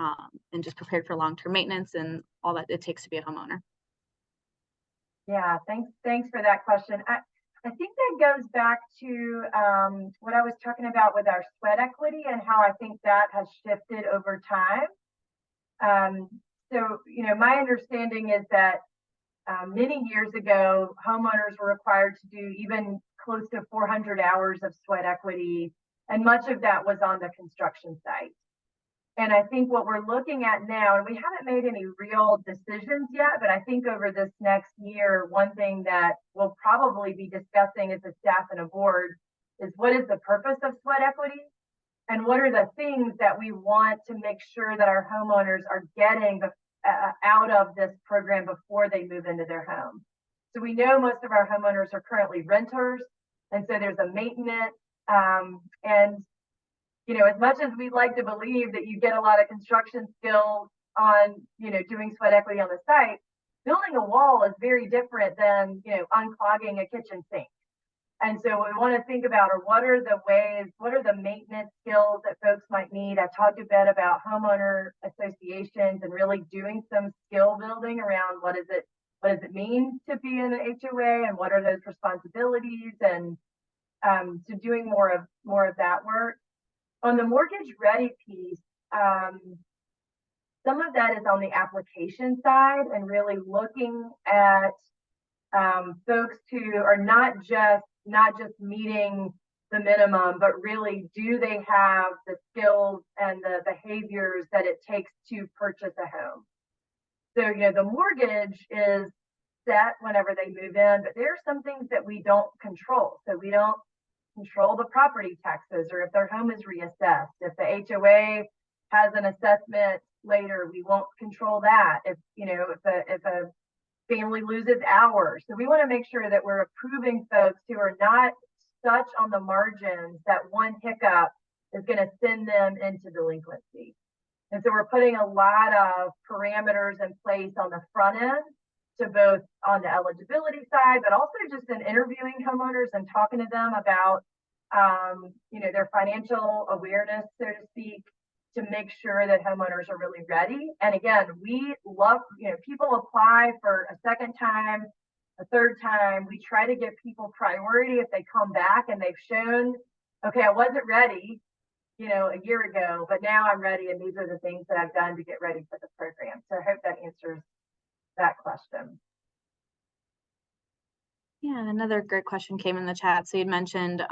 and just prepared for long-term maintenance and all that it takes to be a homeowner? Yeah, thanks for that question. I think that goes back to what I was talking about with our sweat equity and how I think that has shifted over time. So, you know, my understanding is that many years ago, homeowners were required to do even close to 400 hours of sweat equity, and much of that was on the construction site. And I think what we're looking at now, and we haven't made any real decisions yet, but I think over this next year, one thing that we'll probably be discussing as a staff and a board is what is the purpose of sweat equity? And what are the things that we want to make sure that our homeowners are getting out of this program before they move into their home? So we know most of our homeowners are currently renters. And so there's a maintenance. And, you know, as much as we'd like to believe that you get a lot of construction skills on, you know, doing sweat equity on the site, building a wall is very different than, you know, unclogging a kitchen sink. And so what we want to think about are what are the maintenance skills that folks might need. I talked a bit about homeowner associations and really doing some skill building around what does it mean to be in an HOA and what are those responsibilities, and so doing more of that work. On the mortgage ready piece, some of that is on the application side and really looking at folks who are not just meeting the minimum, but really do they have the skills and the behaviors that it takes to purchase a home. So, you know, the mortgage is set whenever they move in, but there are some things that we don't control. So we don't control the property taxes, or if their home is reassessed. If the HOA has an assessment later, we won't control that. If a family loses hours. So we want to make sure that we're approving folks who are not such on the margins that one hiccup is going to send them into delinquency. And so we're putting a lot of parameters in place on the front end to both on the eligibility side, but also just in interviewing homeowners and talking to them about their financial awareness, so to speak, to make sure that homeowners are really ready. And again, we love, people apply for a second time, a third time. We try to give people priority if they come back and they've shown, okay, I wasn't ready, a year ago, but now I'm ready. And these are the things that I've done to get ready for the program. So I hope that answers that question. Yeah, and another great question came in the chat. So you'd mentioned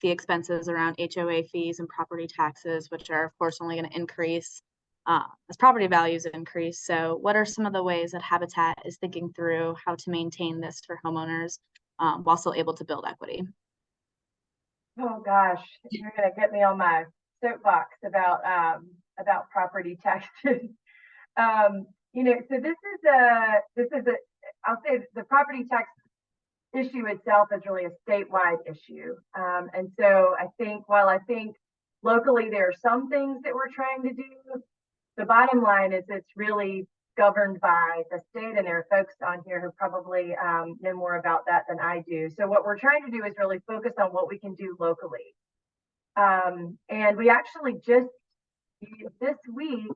the expenses around HOA fees and property taxes, which are of course only going to increase as property values increase. So what are some of the ways that Habitat is thinking through how to maintain this for homeowners while still able to build equity? Oh gosh, you're gonna get me on my soapbox about property taxes. So this is a I'll say the property tax issue itself is really a statewide issue. And so I think locally there are some things that we're trying to do, the bottom line is it's really governed by the state, and there are folks on here who probably know more about that than I do. So what we're trying to do is really focus on what we can do locally. And we actually just this week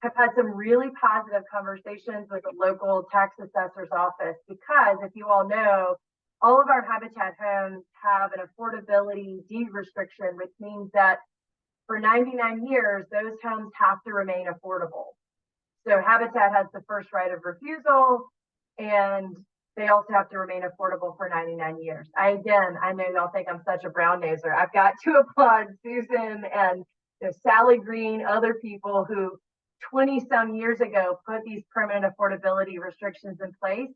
have had some really positive conversations with the local tax assessor's office, because if you all know, all of our Habitat homes have an affordability deed restriction, which means that for 99 years, those homes have to remain affordable. So Habitat has the first right of refusal, and they also have to remain affordable for 99 years. I know y'all think I'm such a brown noser. I've got to applaud Susan and Sally Green, other people who 20 some years ago put these permanent affordability restrictions in place,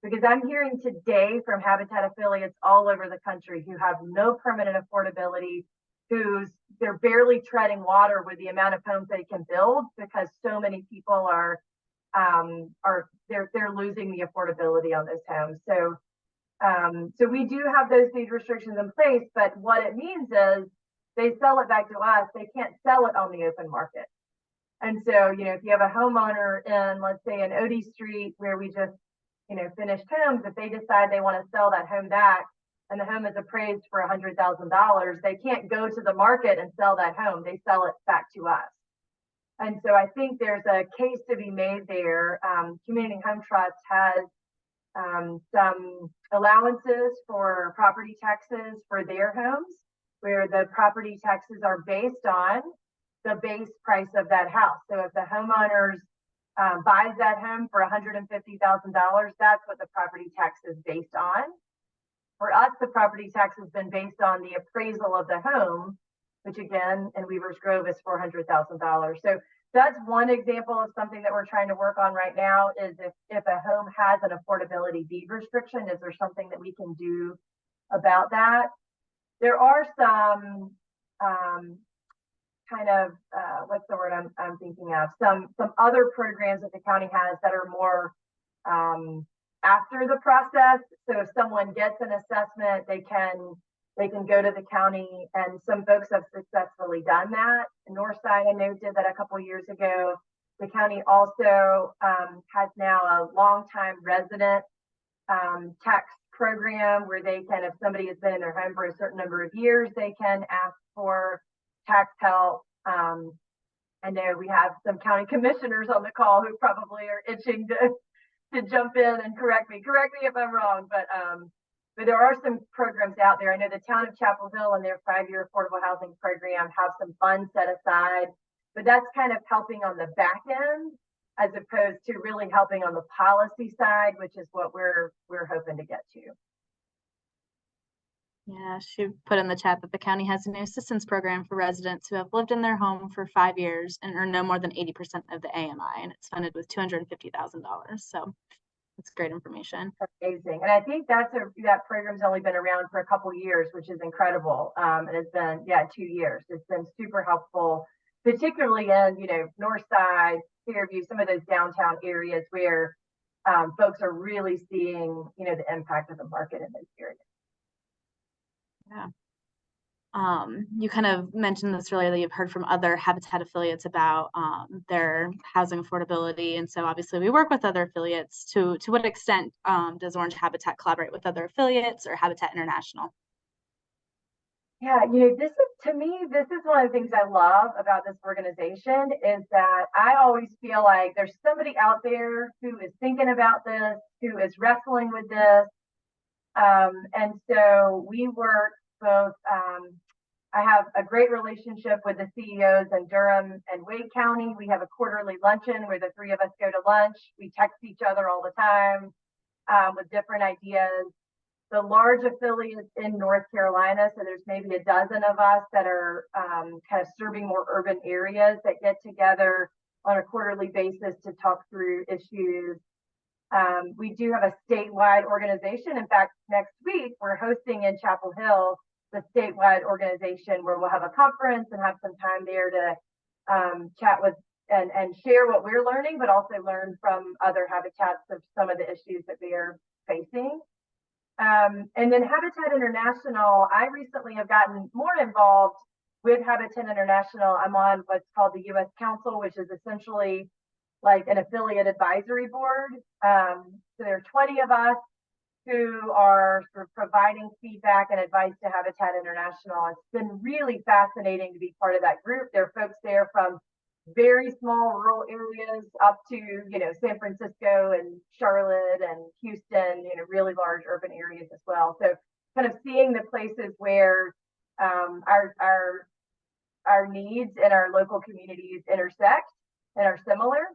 because I'm hearing today from Habitat affiliates all over the country who have no permanent affordability, they're barely treading water with the amount of homes they can build, because so many people they're losing the affordability on those homes. So we do have those deed restrictions in place, but what it means is they sell it back to us. They can't sell it on the open market. And so, if you have a homeowner in, let's say, in Odie Street, where we just, finished homes, if they decide they want to sell that home back and the home is appraised for $100,000, they can't go to the market and sell that home. They sell it back to us. And so I think there's a case to be made there. Community Home Trust has some allowances for property taxes for their homes, where the property taxes are based on the base price of that house. So if the homeowners buys that home for $150,000, that's what the property tax is based on. For us, the property tax has been based on the appraisal of the home, which again, in Weaver's Grove is $400,000. So that's one example of something that we're trying to work on right now, is if a home has an affordability deed restriction, is there something that we can do about that? There are some what's the word I'm thinking of? Some other programs that the county has that are more after the process. So if someone gets an assessment, they can go to the county, and some folks have successfully done that. Northside, I know, did that a couple years ago. The county also has now a longtime resident tax program, where they can, if somebody has been in their home for a certain number of years, they can ask for tax help. I know we have some county commissioners on the call who probably are itching to jump in and correct me if I'm wrong, but there are some programs out there. I know the town of Chapel Hill and their 5-year affordable housing program have some funds set aside, but that's kind of helping on the back end, as opposed to really helping on the policy side, which is what we're hoping to get to. Yeah, she put in the chat that the county has a new assistance program for residents who have lived in their home for 5 years and earn no more than 80% of the AMI, and it's funded with $250,000. So that's great information. Amazing. And I think that program's only been around for a couple of years, which is incredible. And it's been, 2 years. It's been super helpful, particularly in, Northside, Fairview, some of those downtown areas where folks are really seeing, the impact of the market in those areas. Yeah. You kind of mentioned this earlier, that you've heard from other Habitat affiliates about their housing affordability. And so obviously we work with other affiliates. To what extent does Orange Habitat collaborate with other affiliates or Habitat International? Yeah, to me, this is one of the things I love about this organization is that I always feel like there's somebody out there who is thinking about this, who is wrestling with this. And so we work both, I have a great relationship with the CEOs in Durham and Wade County. We have a quarterly luncheon where the three of us go to lunch. We text each other all the time with different ideas. The large affiliates in North Carolina, so there's maybe a dozen of us that are kind of serving more urban areas that get together on a quarterly basis to talk through issues. We do have a statewide organization. In fact, next week we're hosting in Chapel Hill the statewide organization where we'll have a conference and have some time there to chat with and share what we're learning, but also learn from other habitats of some of the issues that they are facing. And then Habitat International, I recently have gotten more involved with Habitat International. I'm on what's called the U.S. Council, which is essentially like an affiliate advisory board. So there are 20 of us who are sort of providing feedback and advice to Habitat International. It's been really fascinating to be part of that group. There are folks there from very small rural areas up to, San Francisco and Charlotte and Houston, really large urban areas as well. So kind of seeing the places where our needs and our local communities intersect and are similar.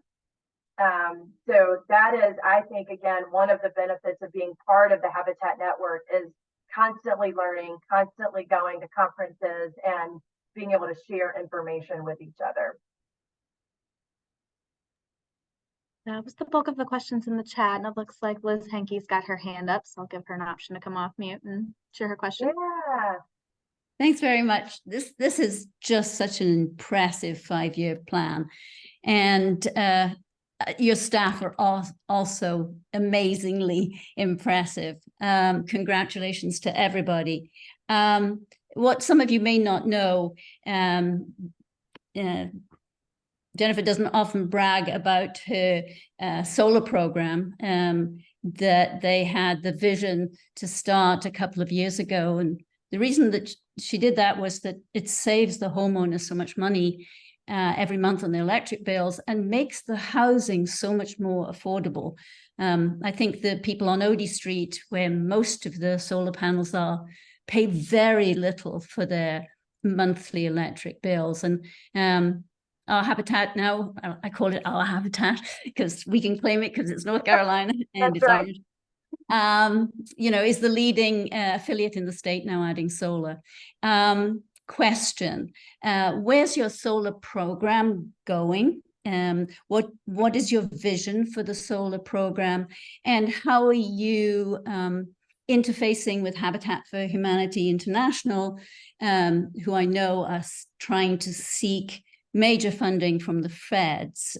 So that is, I think, again, one of the benefits of being part of the Habitat Network is constantly learning, constantly going to conferences and being able to share information with each other. That was the bulk of the questions in the chat, and it looks like Liz Henke's got her hand up, so I'll give her an option to come off mute and share her question. Yeah. Thanks very much. This is just such an impressive 5-year plan. And your staff are also amazingly impressive. Congratulations to everybody. What some of you may not know, Jennifer doesn't often brag about her solar program that they had the vision to start a couple of years ago. And the reason that she did that was that it saves the homeowner so much money every month on the electric bills and makes the housing so much more affordable. I think the people on Odie Street, where most of the solar panels are, pay very little for their monthly electric bills. And our Habitat now, I call it our Habitat because we can claim it because it's North Carolina and it's right. ours. Is the leading affiliate in the state now adding solar. Question, where's your solar program going? What is your vision for the solar program? And how are you interfacing with Habitat for Humanity International, who I know are trying to seek major funding from the feds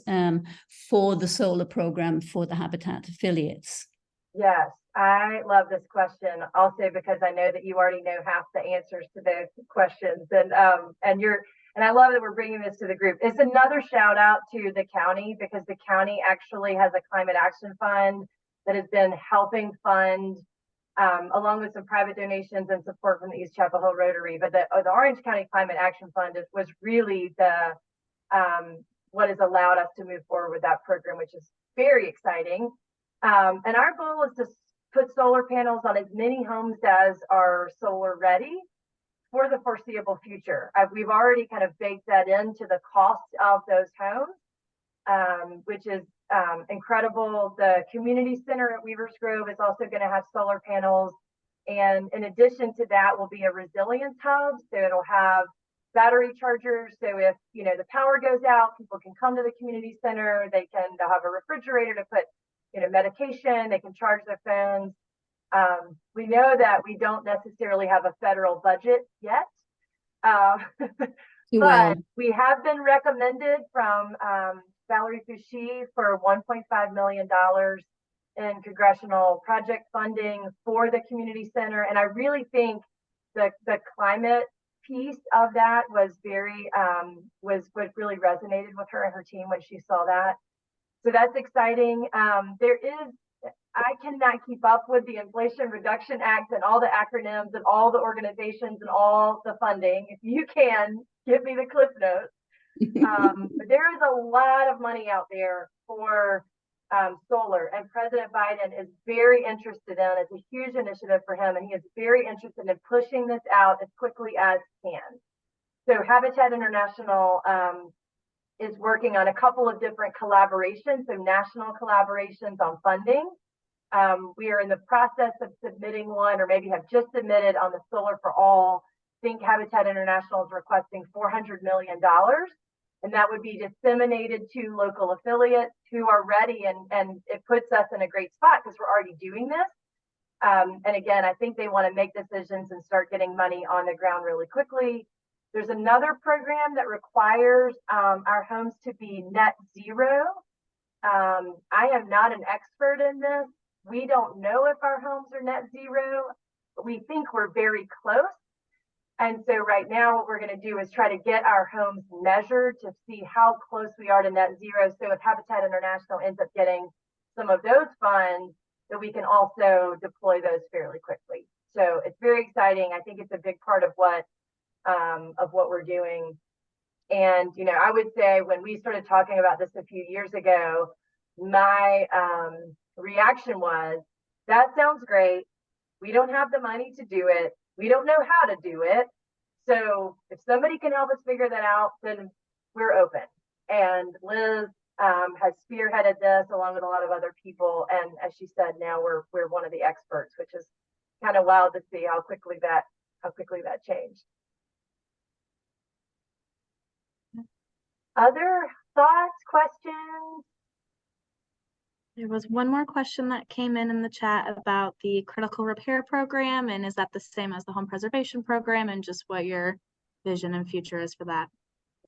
for the solar program for the Habitat affiliates? Yes, I love this question also because I know that you already know half the answers to those questions. And I love that we're bringing this to the group. It's another shout out to the county because the county actually has a climate action fund that has been helping fund along with some private donations and support from the East Chapel Hill Rotary. But the Orange County Climate Action Fund was really the what has allowed us to move forward with that program, which is very exciting. And our goal is to put solar panels on as many homes as are solar ready for the foreseeable future. We've already kind of baked that into the cost of those homes, which is incredible. The community center at Weavers Grove is also going to have solar panels. And in addition to that will be a resilience hub. So it'll have battery chargers. So if, the power goes out, people can come to the community center. They'll have a refrigerator to put, medication. They can charge their phones. We know that we don't necessarily have a federal budget yet. But we have been recommended from Valerie Fouché for $1.5 million in congressional project funding for the community center. And I really think the climate piece of that was was what really resonated with her and her team when she saw that. So that's exciting. There is I cannot keep up with the Inflation Reduction Act and all the acronyms and all the organizations and all the funding. If you can, give me the cliff notes. But there is a lot of money out there for solar, and President Biden is very interested in. It's a huge initiative for him, and he is very interested in pushing this out as quickly as he can. So Habitat International is working on a couple of different collaborations, so national collaborations on funding. We are in the process of submitting one, or maybe have just submitted, on the Solar for All. I think Habitat International is requesting $400 million, and that would be disseminated to local affiliates who are ready, and it puts us in a great spot because we're already doing this. And again, I think they want to make decisions and start getting money on the ground really quickly. There's another program that requires our homes to be net zero. I am not an expert in this. We don't know if our homes are net zero, but we think we're very close. And so right now what we're going to do is try to get our homes measured to see how close we are to net zero. So if Habitat International ends up getting some of those funds, that we can also deploy those fairly quickly. So it's very exciting. I think it's a big part of what we're doing. And, you know, I would say when we started talking about this a few years ago, my reaction was, that sounds great. We don't have the money to do it. We don't know how to do it. So if somebody can help us figure that out, then we're open. And Liz has spearheaded this along with a lot of other people. And as she said, now we're one of the experts, which is kind of wild to see how quickly that changed. Other thoughts, questions? There was one more question that came in the chat about the critical repair program, and is that the same as the home preservation program, and just what your vision and future is for that?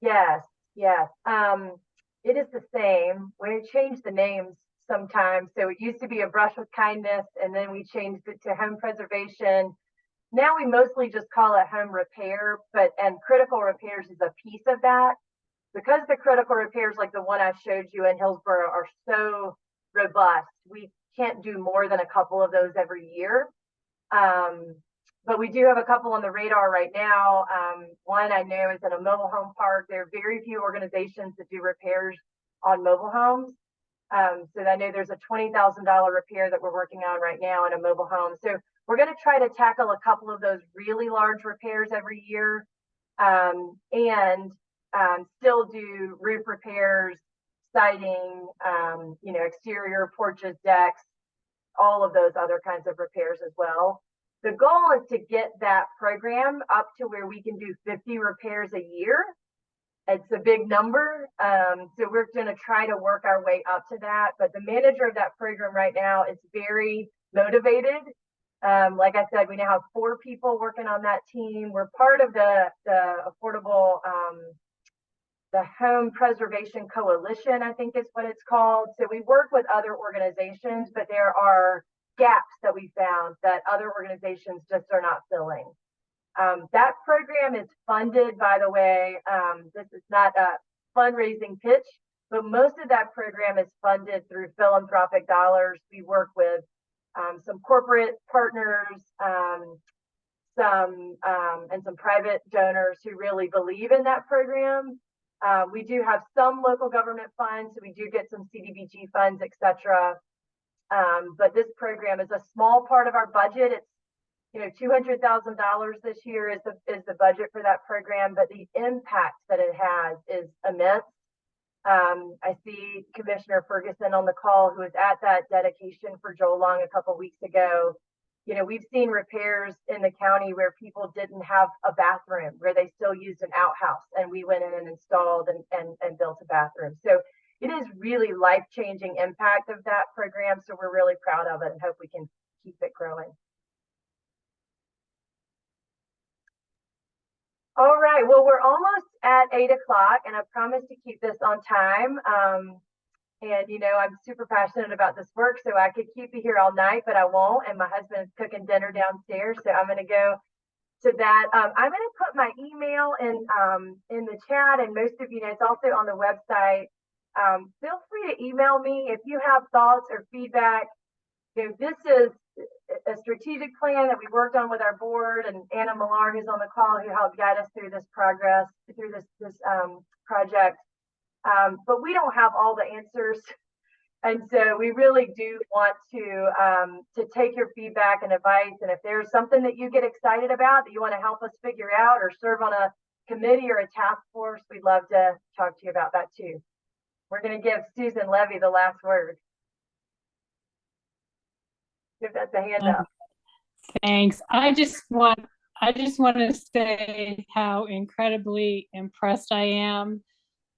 Yes. It is the same. We changed the names sometimes. So it used to be A Brush with Kindness, and then we changed it to home preservation. Now we mostly just call it home repair, and critical repairs is a piece of that. Because the critical repairs, like the one I showed you in Hillsborough, are so robust, we can't do more than a couple of those every year. But we do have a couple on the radar right now. One I know is in a mobile home park. There are very few organizations that do repairs on mobile homes. So I know there's a $20,000 repair that we're working on right now in a mobile home. So we're going to try to tackle a couple of those really large repairs every year, and still do roof repairs, siding, exterior porches, decks, all of those other kinds of repairs as well. The goal is to get that program up to where we can do 50 repairs a year. It's a big number. So we're going to try to work our way up to that. But the manager of that program right now is very motivated. Like I said, we now have 4 people working on that team. We're part of the affordable, the Home Preservation Coalition, I think is what it's called. So we work with other organizations, but there are gaps that we found that other organizations just are not filling. That program is funded, by the way, this is not a fundraising pitch, but most of that program is funded through philanthropic dollars. We work with some corporate partners, and some private donors who really believe in that program. We do have some local government funds, so we do get some CDBG funds, etc. But this program is a small part of our budget. It's $200,000 this year is the budget for that program, but the impact that it has is immense. I see Commissioner Ferguson on the call, who was at that dedication for Joel Long a couple weeks ago. We've seen repairs in the county where people didn't have a bathroom, where they still used an outhouse, and we went in and installed and built a bathroom. So it is really life-changing impact of that program. So we're really proud of it and hope we can keep it growing. All right, well, we're almost at 8 o'clock, and I promised to keep this on time. And I'm super passionate about this work, so I could keep you here all night, but I won't. And my husband is cooking dinner downstairs, so I'm going to go to that. I'm going to put my email in the chat, and most of you know it's also on the website. Feel free to email me if you have thoughts or feedback. this is a strategic plan that we worked on with our board, and Anna Millar, who's on the call, who helped guide us through this progress, through this project. But we don't have all the answers. And so we really do want to take your feedback and advice. And if there's something that you get excited about that you want to help us figure out or serve on a committee or a task force, we'd love to talk to you about that too. We're going to give Susan Levy the last word. Give that the hand up. Thanks. I just want to say how incredibly impressed I am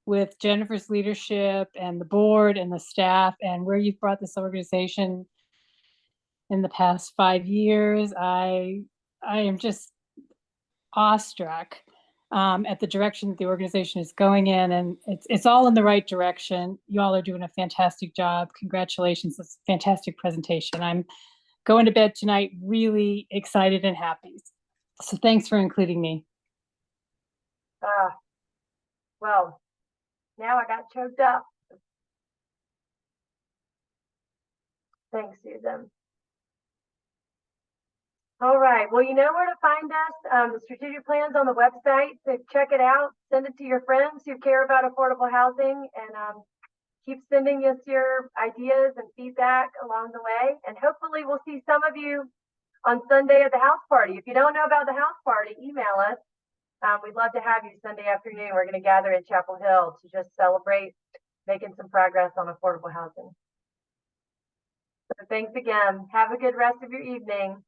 with Jennifer's leadership and the board and the staff and where you've brought this organization in the past 5 years. I am just awestruck at the direction that the organization is going in, and it's all in the right direction. You all are doing a fantastic job. Congratulations. It's a fantastic presentation. I'm going to bed tonight really excited and happy. So thanks for including me. Well, now I got choked up. Thanks, Susan. All right. Well, you know where to find us. The strategic plan's on the website. So check it out. Send it to your friends who care about affordable housing, and keep sending us your ideas and feedback along the way. And hopefully we'll see some of you on Sunday at the house party. If you don't know about the house party, email us. We'd love to have you Sunday afternoon. We're going to gather in Chapel Hill to just celebrate making some progress on affordable housing. So thanks again. Have a good rest of your evening.